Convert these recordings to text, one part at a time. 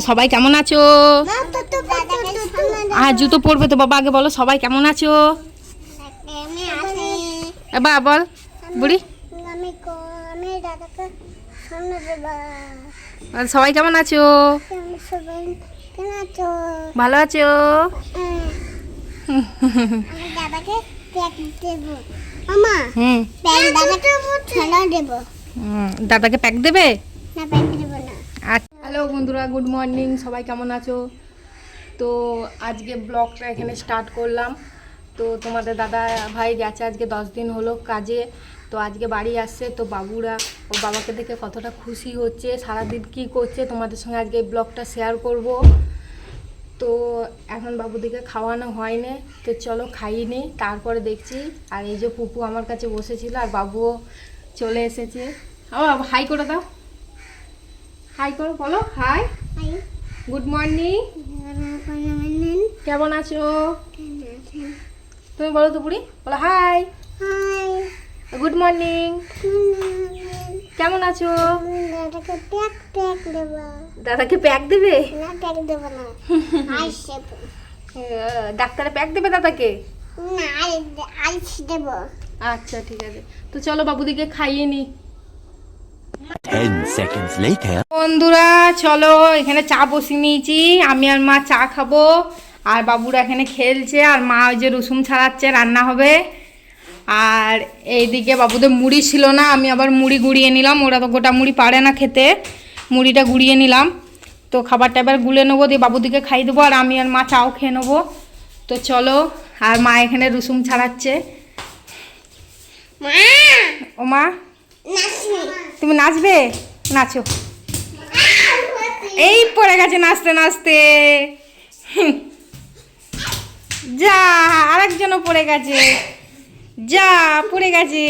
সবাই কেমন আছো? আর জুতো পরবে তো বাবা, আগে বলো সবাই কেমন আছো? এবার বল বুড়ি, সবাই কেমন আছো? ভালো আছো? দাদাকে প্যাক দেবে? হ্যালো বন্ধুরা, গুড মর্নিং। সবাই কেমন আছো? তো আজকে ব্লগটা এখানে স্টার্ট করলাম। তো তোমাদের দাদা ভাই গেছে আজকে 10 দিন হলো কাজে। তো আজকে বাড়ি আসছে। তো বাবুরা ওর বাবাকে দেখে কতটা খুশি হচ্ছে, সারাদিন কী করছে তোমাদের সঙ্গে আজকে এই ব্লগটা শেয়ার করব। তো এখন বাবুদিকে খাওয়ানো হয়নি, তো চলো খাইয়ে নিই, তারপরে দেখছি। আর এই যে পুপু আমার কাছে বসেছিল আর বাবুও চলে এসেছে। হাই করে দাও, হাই করো, বলো হাই। গুড মর্নিং, কেমন আছো? তুমি বলো তো বুড়ি, বলো হাই। গুড মর্নিং, কেমন আছো? দাদাকে প্যাক দেবে? ডাক্তারে প্যাক দেবে দাদাকে? আচ্ছা ঠিক আছে, তো চলো বাবুদিকে খাইয়ে নি। 10 seconds later. বন্ধুরা চলো, এখানে চা বসিয়ে নিয়েছি, আমি আর মা চা খাবো। আর বাবুরা এখানে খেলছে, আর মা ওই যে রসুন ছাড়াচ্ছে, রান্না হবে। আর এইদিকে বাবুদের মুড়ি ছিল না, আমি আবার মুড়ি গুঁড়িয়ে নিলাম। ওরা তো গোটা মুড়ি পারে না খেতে, মুড়িটা গুঁড়িয়ে নিলাম। তো খাবারটা এবার গুলে নেবো, দিয়ে বাবুদিকে খাইয়ে দেবো, আর আমি আর মা চাও খেয়ে নেবো। তো চলো, আর মা এখানে রসুন ছাড়াচ্ছে। ও মা, তুমি নাচবে? নাচো। এই পড়ে গেছে নাচতে নাচতে, যা আরেকজনও পড়ে গেছে, যা পড়ে গেছে।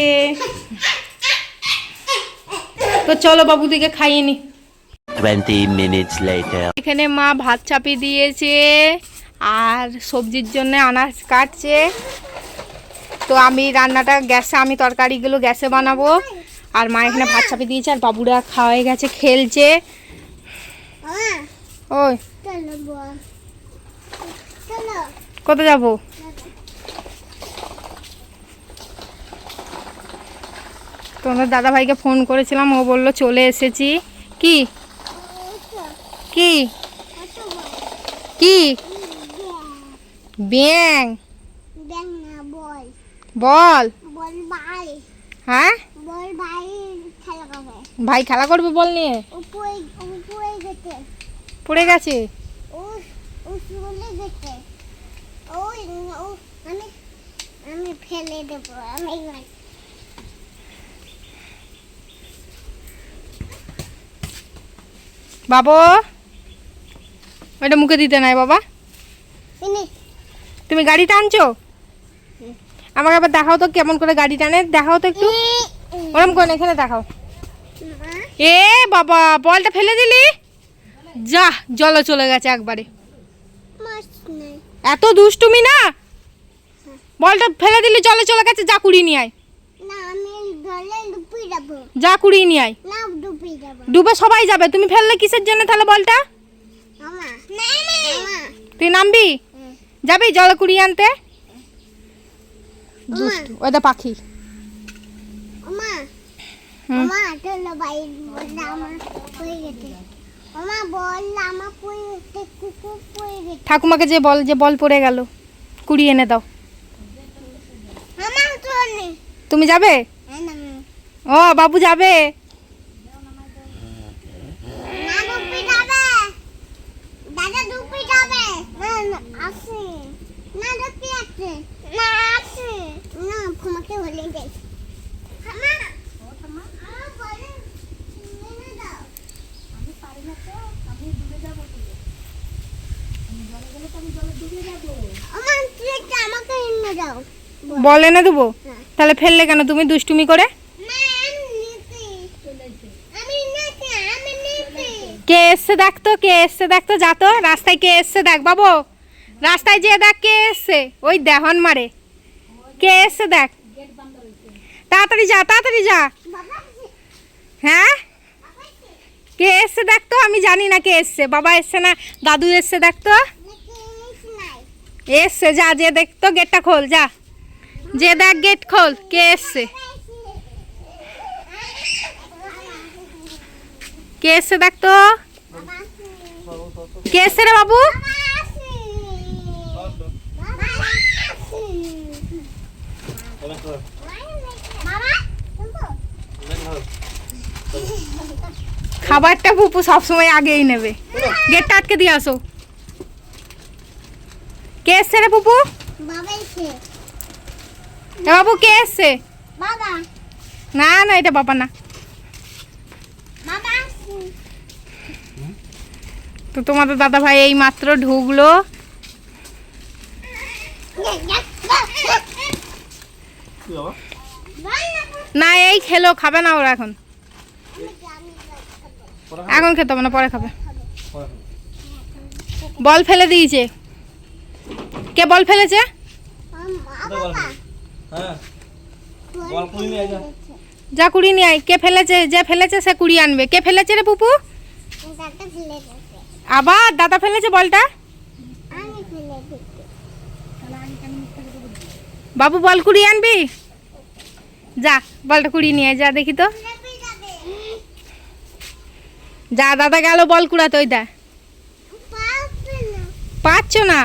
তো চলো বাবুদিকে খাইয়ে নি। 20 minutes later. এখানে মা ভাত চাপিয়ে দিয়েছে আর সবজির জন্য আনাজ কাটছে। তো আমি রান্নাটা গ্যাসে, আমি তরকারিগুলো গ্যাসে বানাবো। আর মা এখানে ভাত চাপিয়ে দিয়েছে, আর বাবুরা খাওয়াই গেছে, খেলছে। ওই কোথায় যাবো? তোমাদের দাদা ভাইকে ফোন করেছিলাম, ও বললো চলে এসেছি। কি কি কি ব্যাং? বল। হ্যাঁ, ভাই খেলা করবে বল নিয়ে। পড়ে গেছে? আমি ফেলে দেবো। বাবু, ওইটা মুখে দিতে নাই বাবা। তুমি গাড়ি টানছো? আমাকে আবার দেখাও তো কেমন করে গাড়ি টানে, দেখাও তো একটু। ওরম করে এখানে দেখাও। এ বাবা, বলটা ফেলে দিলি, যা জলে চলে গেছে একবারে। এত দুষ্টুমি না, বলটা ফেলে দিলি জলে চলে গেছে, যা কুড়িয়ে নিয়ে আয়। যা কুড়িয়ে নিয়ে আয়। ডুবে সবাই যাবে, তুমি ফেললে কিসের জন্য তাহলে বলটা? তুই নামবি, যাবি জলে কুড়িয়ে আনতে? দুষ্টু ওইটা পাখি। ঠাকুমাকে যে বল, যে বল পড়ে গেল, কুড়িয়ে এনে দাও। তুমি যাবে? ও বাবু যাবে। বল এনে দেবো? তাহলে ফেললে কেন তুমি দুষ্টুমি করে? কে এসছে দেখ তো, কে এসছে দেখ তো, যা তো রাস্তায় কে এসছে দেখ বাবু, রাস্তায় যেয়ে দেখ কে এসছে। ওই দেহন মারে, কে এসছে দেখ, তাড়াতাড়ি যা, তাড়াতাড়ি যা। হ্যাঁ কে এসছে দেখ তো, আমি জানি না কে এসছে, বাবা এসছে না দাদু এসছে দেখ তো। এসছে, যা যে দেখ তো, গেটটা খোল যা, যে দেখ গেট খোল, কে এসছে, কে এসছে দেখ তো, কে এসছে রে বাবু। খাবারটা পুপু সবসময় আগেই নেবে, গেটটা আটকে দিয়ে আসো। কে এসছে রে পুপু? বাবু কে এসছে? না না, এটা বাবা না। তো তোমাদের দাদা ভাই এই মাত্র ঢুকলো। না এই খেলো, খাবে না ওরা এখন, এখন খেতে হবে না, পরে খাবে। বল ফেলে দিয়েছে, কে বল ফেলেছে? যা কুড়ি নিয়ে আয়। কে ফেলেছে? যে ফেলেছে সে কুড়ি আনবে। কে ফেলেছে রে পুপু? আবার দাদা ফেলেছে বলটা। বাবু বল কুড়ি আনবি, যা বলটা কুড়ি নিয়ে যা, দেখি তো। যা দাদা গেল বল কুড়াতে, ওই দা পাচ্ছ না।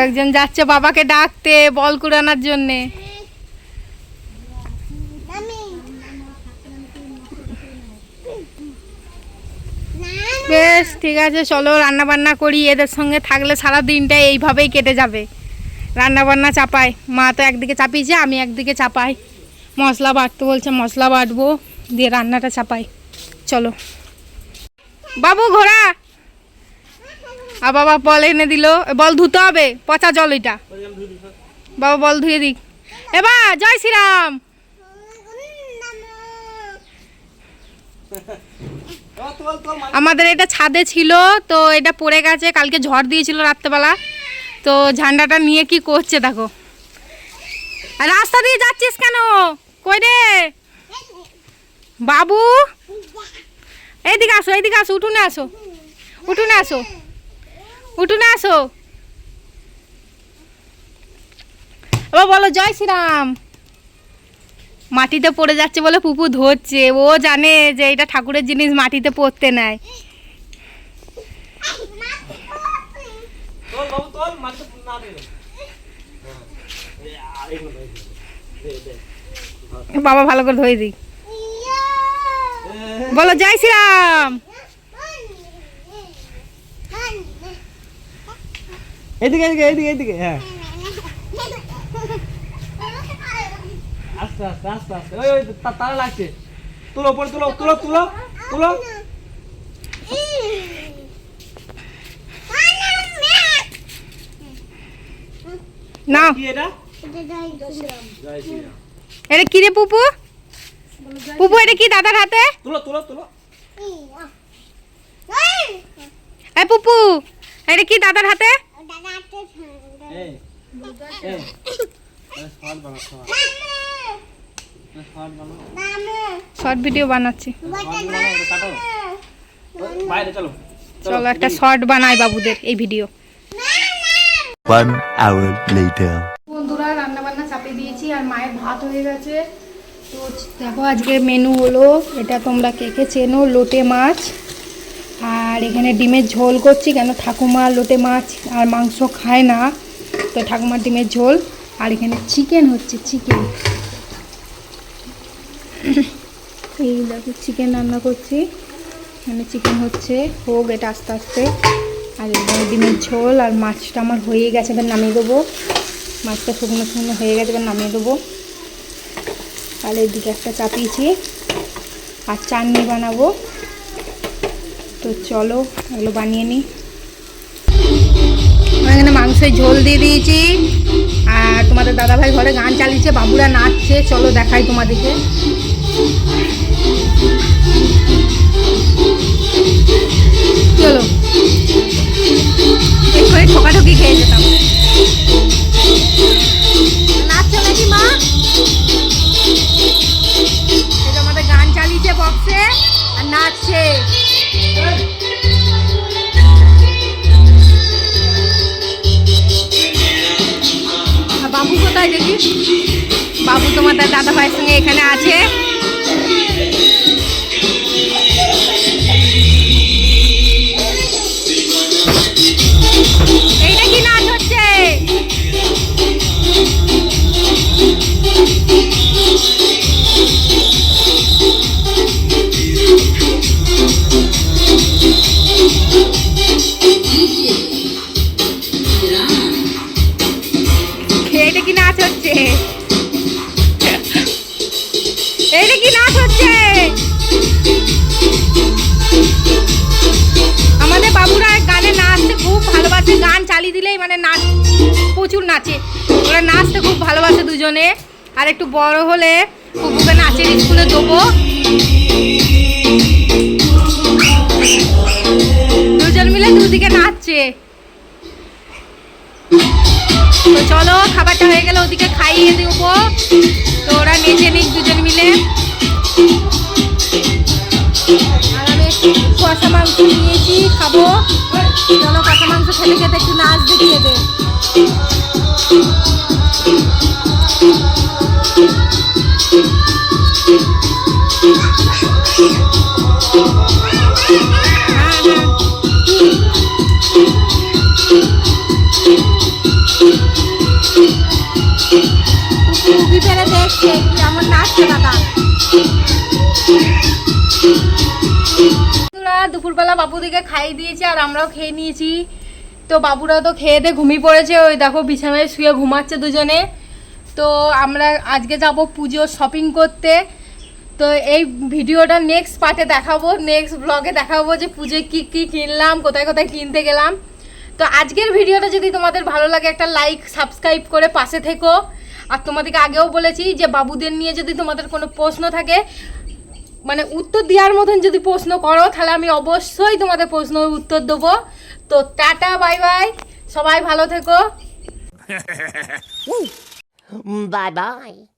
একজন যাচ্ছে বাবাকে ডাকতে বল কুড়ানোর জন্যে। বেশ ঠিক আছে, চলো রান্না বান্না করি। এদের সঙ্গে থাকলে সারা দিনটা এইভাবেই কেটে যাবে, রান্না বান্না চাপাই। মা তো একদিকে চাপিয়েছে, আমি একদিকে চাপাই। মশলা বাটতে বলছে, মশলা বাটবো, দিয়ে রান্নাটা চাপাই। চলো বাবু ঘোড়া। আর বাবা বল এনে দিল, বল ধুতে হবে, পচা জল এটা। বাবা বল ধুয়ে দিক এবার। জয় শ্রীরাম। আমাদের এটা ছাদে ছিল, তো এটা পড়ে গেছে, কালকে ঝড় দিয়েছিল রাত্রেবেলা। তো ঝান্ডাটা নিয়ে কি করছে দেখো। আর রাস্তা দিয়ে যাচ্ছিস কেন? কই রে বাবু, এইদিকে আসো, এইদিকে আসো, উঠোনে আসো, উঠোনে আসো, উঠোনে আসো। এবার বলো জয় শ্রীরাম। মাটিতে পড়ে যাচ্ছে বলে পুপু ধরছে, ও জানে যে এটা ঠাকুরের জিনিস, মাটিতে পড়তে নেয়। বাবা ভালো করে ধরে দিই, বলো জয় শ্রীরাম। এদিকে এদিকে এদিকে এদিকে, হ্যাঁ আস্তে আস্তে আস্তে আস্তে। ওই ওই তারা লাগছে, তুলো উপরে, তুলো তুলো তুলো তুলো। না কি এটা? এটা কি রে পুপু? পুপু এটা কি দাদার হাতে? তুলো তুলো তুলো। এই পুপু এটা কি দাদার হাতে? এই এই শর্ট বানাও, শর্ট বানাও, শর্ট ভিডিও বানাচ্ছি। কাটো বাইরে, চলো চলো একটা শর্ট বানাই বাবুদের এই ভিডিও। 1 hour later. বন্ধুরা রান্না বান্না চাপিয়ে দিয়েছি, আর মায়ের ভাত হয়ে গেছে। তো দেখো আজকে মেনু হলো এটা, তোমরা কে কে চেনো, লোটে মাছ। আর এখানে ডিমের ঝোল করছি, কেন ঠাকুমা লোটে মাছ আর মাংস খায় না, তো ঠাকুমার ডিমের ঝোল। আর এখানে চিকেন হচ্ছে, চিকেন। এই দেখো চিকেন রান্না করছি, এখানে চিকেন হচ্ছে, হোক এটা আস্তে আস্তে। আর এখানে ডিমের ঝোল, আর মাছটা আমার হয়ে গেছে, এবার নামিয়ে দেবো। মাছটা শুকনো শুকনো হয়ে গেছে, এবার নামিয়ে দেবো। তাহলে এদিকে একটা চাপিয়েছি, আর চাটনি বানাবো। তো চলো এগুলো বানিয়ে নিই। এখানে মাংসের ঝোল দিয়ে দিয়েছি, আর তোমাদের দাদাভাই ঘরে গান চালিয়েছে, বাবুরা নাচছে। চলো দেখাই তোমাদেরকে। চলো এক্ষুনি ঠোকাঠুকি খেয়ে যেতাম। বাবাইয়ের সঙ্গে এখানে আছে। এইটা কি নাচ হচ্ছে? এইটা কি নাচ হচ্ছে? এইটা কি নাচ হচ্ছে? আমাদের বাবুরা গানে নাচতে খুব ভালোবাসে, গান চালিয়ে দিলেই মানে নাচ প্রচুর নাচে, ওরা নাচতে খুব ভালোবাসে দুজনে। আর একটু বড় হলে কুকুকে নাচের স্কুলে দেবো। দুজন মিলে দুদিকে নাচছে। তো চলো খাবারটা হয়ে গেলে ওদিকে খাইয়ে দেবো, তো ওরা নেচে নিক দুজন মিলে। আর আমি একটু কষা মাংস নিয়েছি, খাবো। চলো কষা মাংস খেতে খেতে একটু নাচ দেখিয়ে দে। হ্যাঁ হ্যাঁ টুপি ফেলে দেখছে কেমন নাচছে দাদা। দুপুরবেলা বাবুদিকে খাইয়ে দিয়েছি আর আমরাও খেয়ে নিয়েছি। তো বাবুরা তো খেয়ে দিয়ে ঘুমিয়ে পড়েছে, ওই দেখো বিছানায় শুয়ে ঘুমাচ্ছে দুজনে। তো আমরা আজকে যাব পুজো শপিং করতে। তো এই ভিডিওটা নেক্সট পার্টে দেখাবো, নেক্সট ব্লগে দেখাবো যে পুজোয় কী কী কিনলাম, কোথায় কোথায় কিনতে গেলাম। তো আজকের ভিডিওটা যদি তোমাদের ভালো লাগে একটা লাইক সাবস্ক্রাইব করে পাশে থেকো। আর তোমাদেরকে আগেও বলেছি যে বাবুদের নিয়ে যদি তোমাদের কোনো প্রশ্ন থাকে, মানে উত্তর দেওয়ার মতন যদি প্রশ্ন করো, তাহলে আমি অবশ্যই তোমাদের প্রশ্নের উত্তর দেবো। তো টাটা, বাই বাই, সবাই ভালো থেকো। Bye bye.